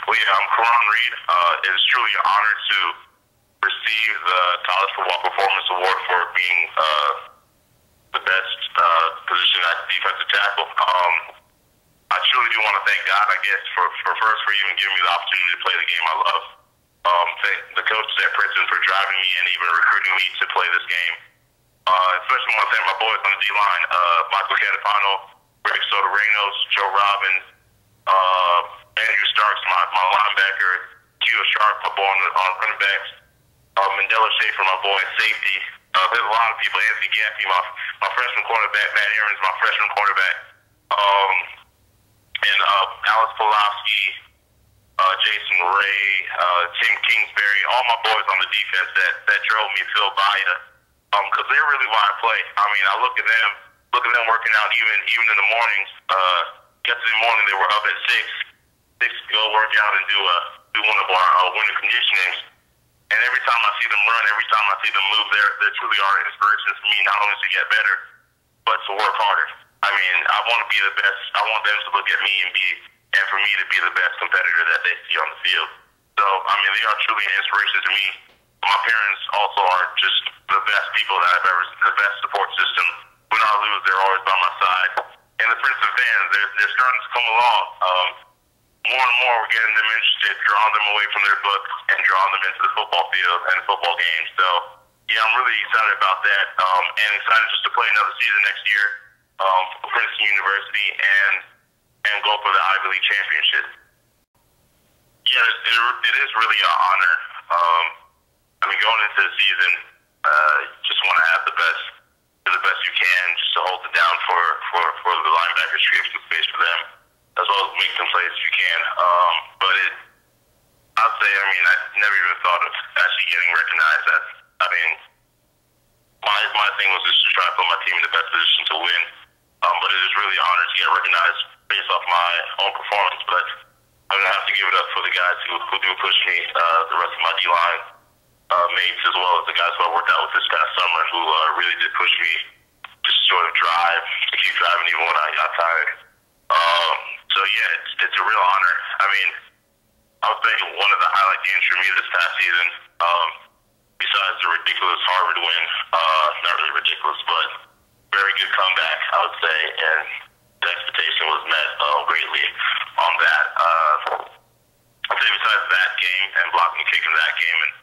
Well, yeah, I'm Caraun Reid. It is truly an honor to receive the College Football Performance Award for being the best position at defensive tackle. I truly do want to thank God, I guess, for even giving me the opportunity to play the game I love. Thank the coaches at Princeton for driving me and even recruiting me to play this game. Especially want to thank my boys on the D-line, Michael Catapano, Rick Sotorenos, Joe Robbins, Andrew Starks, my linebacker, Keo Sharp, my boy on running backs, Mandela Schaefer, my boy safety. There's a lot of people. Anthony Gaffney, my freshman quarterback, Matt Aarons, my freshman quarterback, and Alex Pulaski, Jason Ray, Tim Kingsbury, all my boys on the defense that drove me, Phil Baya, because they're really why I play. I mean, I look at them working out even in the mornings. Yesterday morning they were up at 6 to go work out and do one of our winter conditionings. And every time I see them run, every time I see them move, they truly are inspirations for me, not only to get better, but to work harder. I mean, I want to be the best. I want them to look at me and for me to be the best competitor that they see on the field. So, I mean, they are truly an inspiration to me. My parents also are just the best people that I've ever, the best support system. When I lose, they're always by my side. And the Princeton fans, they're starting to come along. More and more, we're getting them interested, drawing them away from their book and drawing them into the football field and football games. So, yeah, I'm really excited about that, and excited just to play another season next year for Princeton University and go for the Ivy League championship. Yeah, it is really an honor. I mean, going into the season, just want to have do the best you can, just to hold it down for the linebackers, create some space for them, as well as make some plays if you can. But I'd say, I mean, I never even thought of actually getting recognized. My thing was just to try to put my team in the best position to win. But it is really an honor to get recognized based off my own performance. But I'm going to have to give it up for the guys who do push me, the rest of my D-line mates, as well as the guys who I worked out with this past summer, who really did push me just to sort of drive, to keep driving even when I got tired. So yeah, it's a real honor. I mean, I would say one of the highlight games for me this past season, besides the ridiculous Harvard win, not really ridiculous, but very good comeback, I would say, and the expectation was met greatly on that. I'd say besides that game and blocking a kick in that game and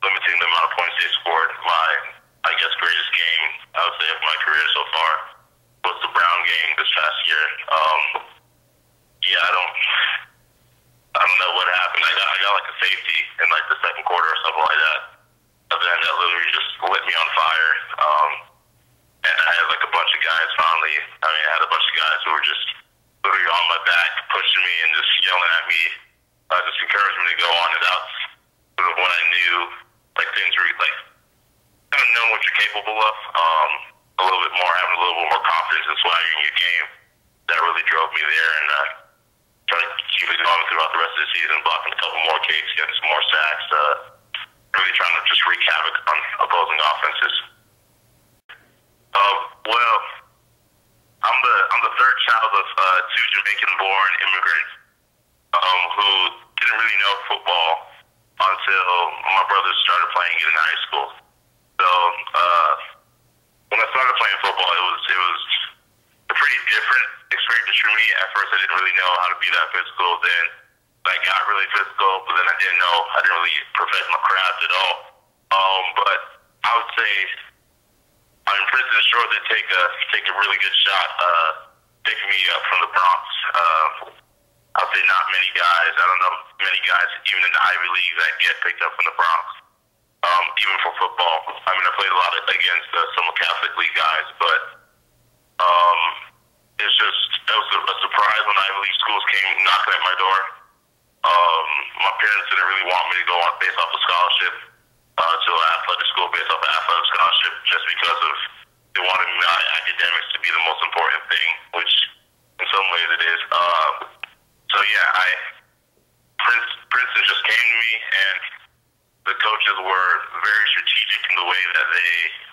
limiting the amount of points they scored, my, I guess, greatest game, I would say, of my career so far was the Brown game this past year. Yeah, I don't know what happened. I got like a safety in like the second quarter or something like that. And then that literally just lit me on fire. And I had like a bunch of guys finally, I had a bunch of guys who were just literally on my back, pushing me and just yelling at me, just encouraging me to go on. And that's sort of when I knew like things were like, kind of knowing what you're capable of, a little bit more, having a little bit more confidence and swagger in your game. That really drove me there, and trying to keep it going throughout the rest of the season, blocking a couple more kicks, getting some more sacks, really trying to just wreak havoc on opposing offenses. Well, I'm the third child of two Jamaican-born immigrants who didn't really know football until my brothers started playing it in high school. So when I started playing football, it was a pretty different experience for me. At first, I didn't really know how to be that physical. Then I got really physical, but then I didn't really perfect my craft at all. But I would say, Princeton sure did take a really good shot picking me up from the Bronx. I would say not many guys. I don't know many guys even in the Ivy League that get picked up from the Bronx. Even for football. I mean, I played a lot against some Catholic League guys, but it was a surprise when Ivy League schools came knocking at my door. My parents didn't really want me to go on based off a scholarship to an athletic school based off an athletic scholarship, just because of they wanted my academics to be the most important thing, which in some ways it is. So yeah, Princeton just came to me, and the coaches were very strategic in the way that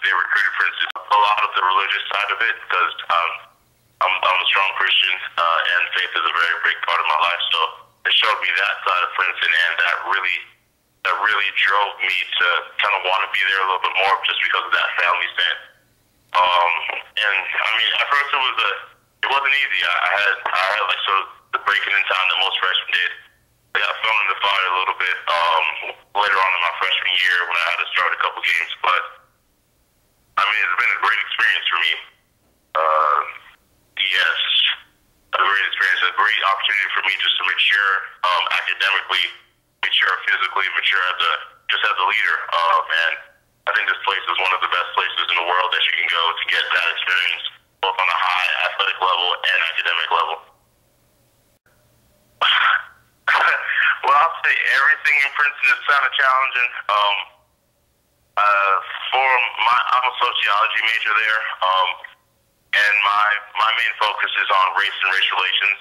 they recruited Princeton. A lot of the religious side of it, because I'm a strong Christian, and faith is a very big part of my life. So they showed me that side of Princeton, and that really drove me to kind of want to be there a little bit more, just because of that family sense. And I mean, at first it wasn't easy. I had like sort of the breaking in time that most freshmen did. I got thrown in the fire a little bit later on in my freshman year when I had to start a couple games, but I mean, it's been a great experience for me. Yes, a great experience, a great opportunity for me just to mature academically, mature physically, mature as a leader. And I think this place is one of the best places in the world that you can go to get that experience, both on a high athletic level and academic level. Well, I'll say everything in Princeton is kind of challenging. I'm a sociology major there, and my main focus is on race and race relations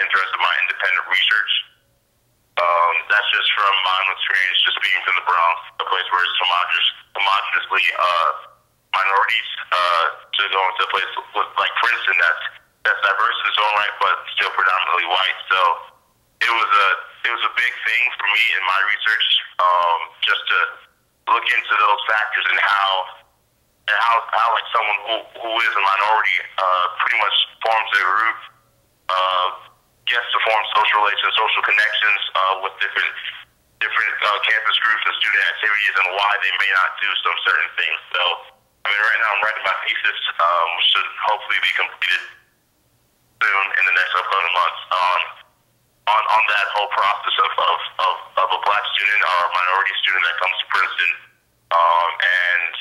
in terms of my independent research. That's just from my own experience, just being from the Bronx, a place where it's homogeneously minorities, to go into a place like Princeton that's diverse in its own right, but still predominantly white. So it was a big thing for me in my research, just to look into those factors and how like someone who is a minority pretty much forms their group, gets to form social relations, social connections with different campus groups and student activities, and why they may not do some certain things. So, I mean, right now I'm writing my thesis, which should hopefully be completed soon in the next upcoming months on that whole process of a black student or a minority student that comes to Princeton, and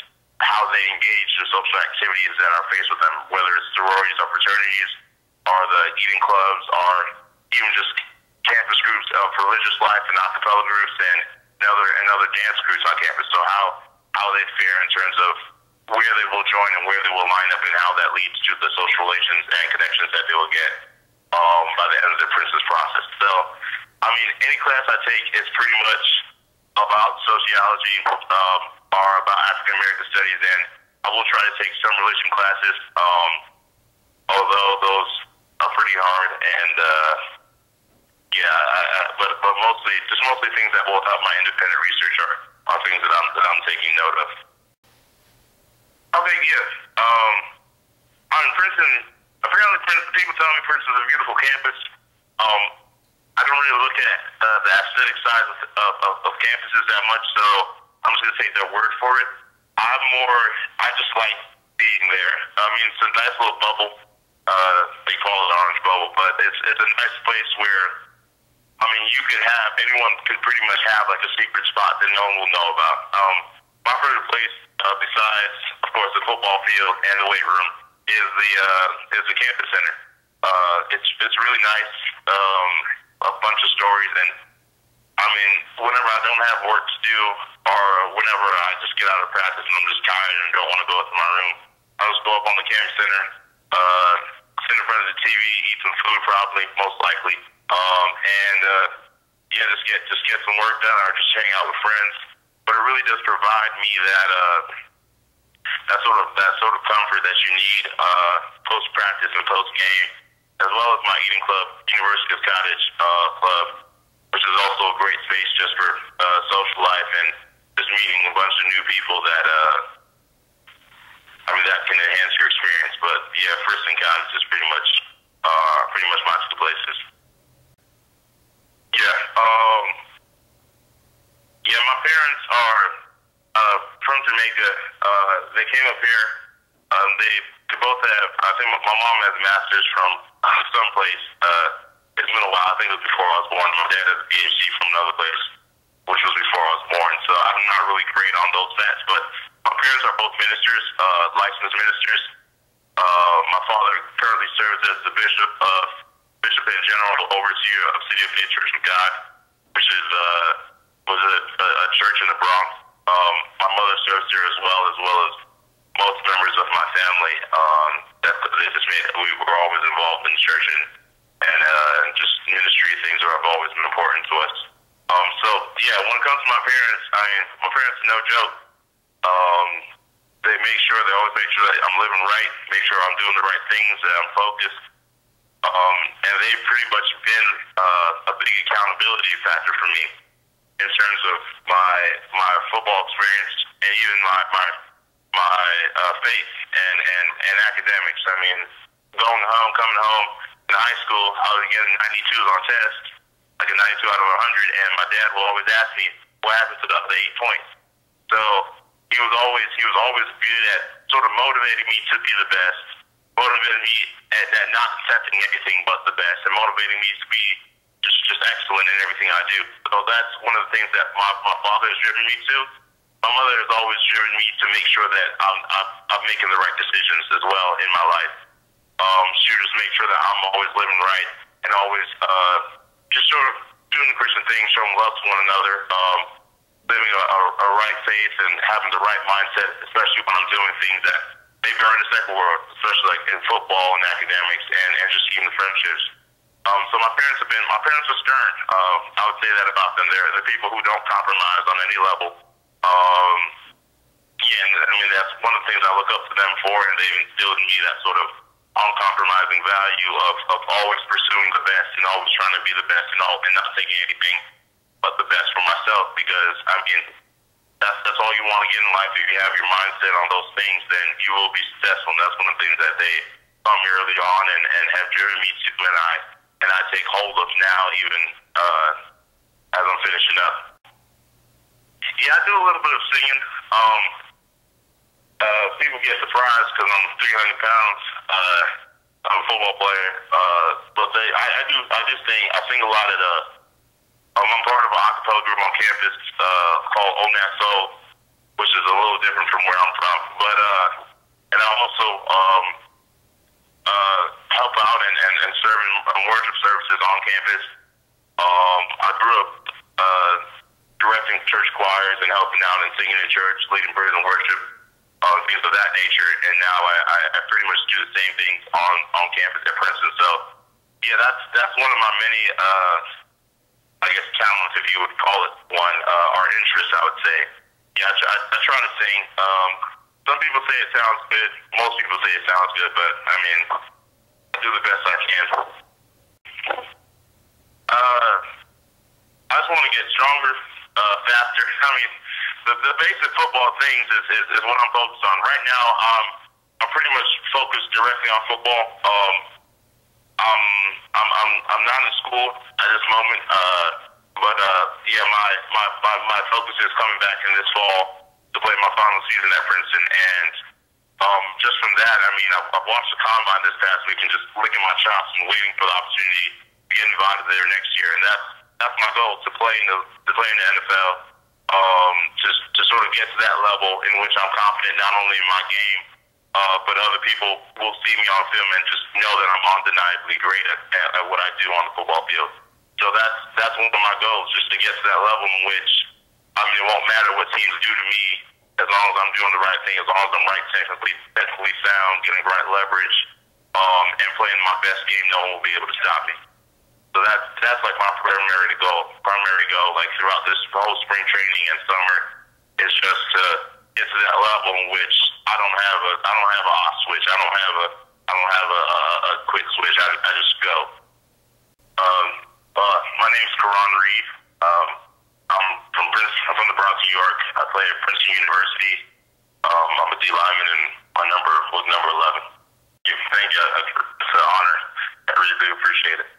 how they engage the social activities that are faced with them, whether it's sororities or fraternities, or the eating clubs, or even just campus groups of religious life and acapella groups and other dance groups on campus. So how they fare in terms of where they will join and where they will line up, and how that leads to the social relations and connections that they will get by the end of the Princeton's process. So, I mean, any class I take is pretty much about sociology or about African American studies, and I will try to take some religion classes, although those are pretty hard, and but mostly things that will help my independent research are things that I'm taking note of. Okay, yeah. On Princeton, apparently people tell me Princeton is a beautiful campus. I don't really look at the aesthetic side of campuses that much, so I'm just gonna take their word for it. I just like being there. I mean, it's a nice little bubble. They call it orange bubble, but it's a nice place where, I mean, anyone could pretty much have like a secret spot that no one will know about. My favorite place, besides, of course, the football field and the weight room, is the campus center. It's really nice. A bunch of stories, and I mean, whenever I don't have work to do, or whenever I just get out of practice and I'm just tired and don't want to go up to my room, I'll just go up on the campus center, sit in front of the TV, eat some food probably, most likely, and just get some work done, or just hang out with friends. But it really does provide me that sort of comfort that you need post practice and post game, as well as my eating club, University of Cottage Club, which is also a great space just for social life and just meeting a bunch of new people that that can enhance your experience. But yeah, Princeton Cottage is pretty much my two places. My parents are from Jamaica. They came up here. They both have, I think my mom has a master's from someplace. It's been a while. I think it was before I was born. My dad has a PhD from another place, which was before I was born. So I'm not really great on those facts, but my parents are both ministers, licensed ministers. My father currently serves as the bishop in general, overseer of CFPA Church of God, which was a church in the Bronx. My mother serves there as well as most members of my family. We were always involved in church and just ministry things have always been important to us. When it comes to my parents, my parents are no joke. They always make sure that I'm living right, make sure I'm doing the right things, that I'm focused. And and they've pretty much been a big accountability factor for me in terms of my football experience and even my faith and academics. I mean, coming home in high school, I was getting 92s on tests, like a 92 out of 100, and my dad will always ask me what happened to the other 8 points. So he was always good at sort of motivating me to be the best, motivating me at not accepting anything but the best, and motivating me to be just excellent in everything I do. So that's one of the things that my father has driven me to. My mother has always driven me to make sure that I'm making the right decisions as well in my life. She would just make sure that I'm always living right and always just sort of doing the Christian thing, showing love to one another, living a right faith and having the right mindset, especially when I'm doing things that maybe are in the secular world, especially like in football and academics and just even friendships. So my parents are stern. I would say that about them. They're people who don't compromise on any level. Yeah, and I mean, that's one of the things I look up to them for, and they've instilled in me that sort of uncompromising value of always pursuing the best and always trying to be the best and not taking anything but the best for myself, because, I mean, that's all you want to get in life. If you have your mindset on those things, then you will be successful, and that's one of the things that they taught me early on and have driven me to, and I take hold of now, even as I'm finishing up. Yeah, I do a little bit of singing. People get surprised because I'm 300 pounds. I'm a football player, but I do sing. I sing a lot at I'm part of an acapella group on campus called ONASO, which is a little different from where I'm from. But and I also help out and serve in worship services on campus. I grew up directing church choirs and helping out and singing in church, leading praise and worship, things of that nature. And now I pretty much do the same things on campus at Princeton. So yeah, that's one of my many I guess talents, if you would call it one, or interests, I would say. Yeah, I try to sing. Some people say it sounds good. Most people say it sounds good, but I mean, I do the best I can. I just want to get stronger, faster. I mean, the basic football things is what I'm focused on. Right now, I'm pretty much focused directly on football. I'm not in school at this moment, but yeah, my focus is coming back in this fall to play my final season at Princeton, and just from that, I mean, I've watched the combine this past week and just licking my chops and waiting for the opportunity to get invited there next year, and that's my goal, to play in the NFL, to sort of get to that level in which I'm confident not only in my game, but other people will see me on film and just know that I'm undeniably great at what I do on the football field. So that's one of my goals, just to get to that level in which, I mean, it won't matter what teams do to me, as long as I'm doing the right thing, as long as I'm right technically sound, getting right leverage, and playing my best game, no one will be able to stop me. So that's like my primary goal, like throughout this whole spring training and summer, is just to get to that level in which I don't have a off switch. I don't have a quick switch. I just go. My name's Caraun Reid. I'm from Princeton. I'm from the Bronx, New York. I play at Princeton University. I'm a D lineman, and my number was number 11. Thank you. It's an honor. I really do appreciate it.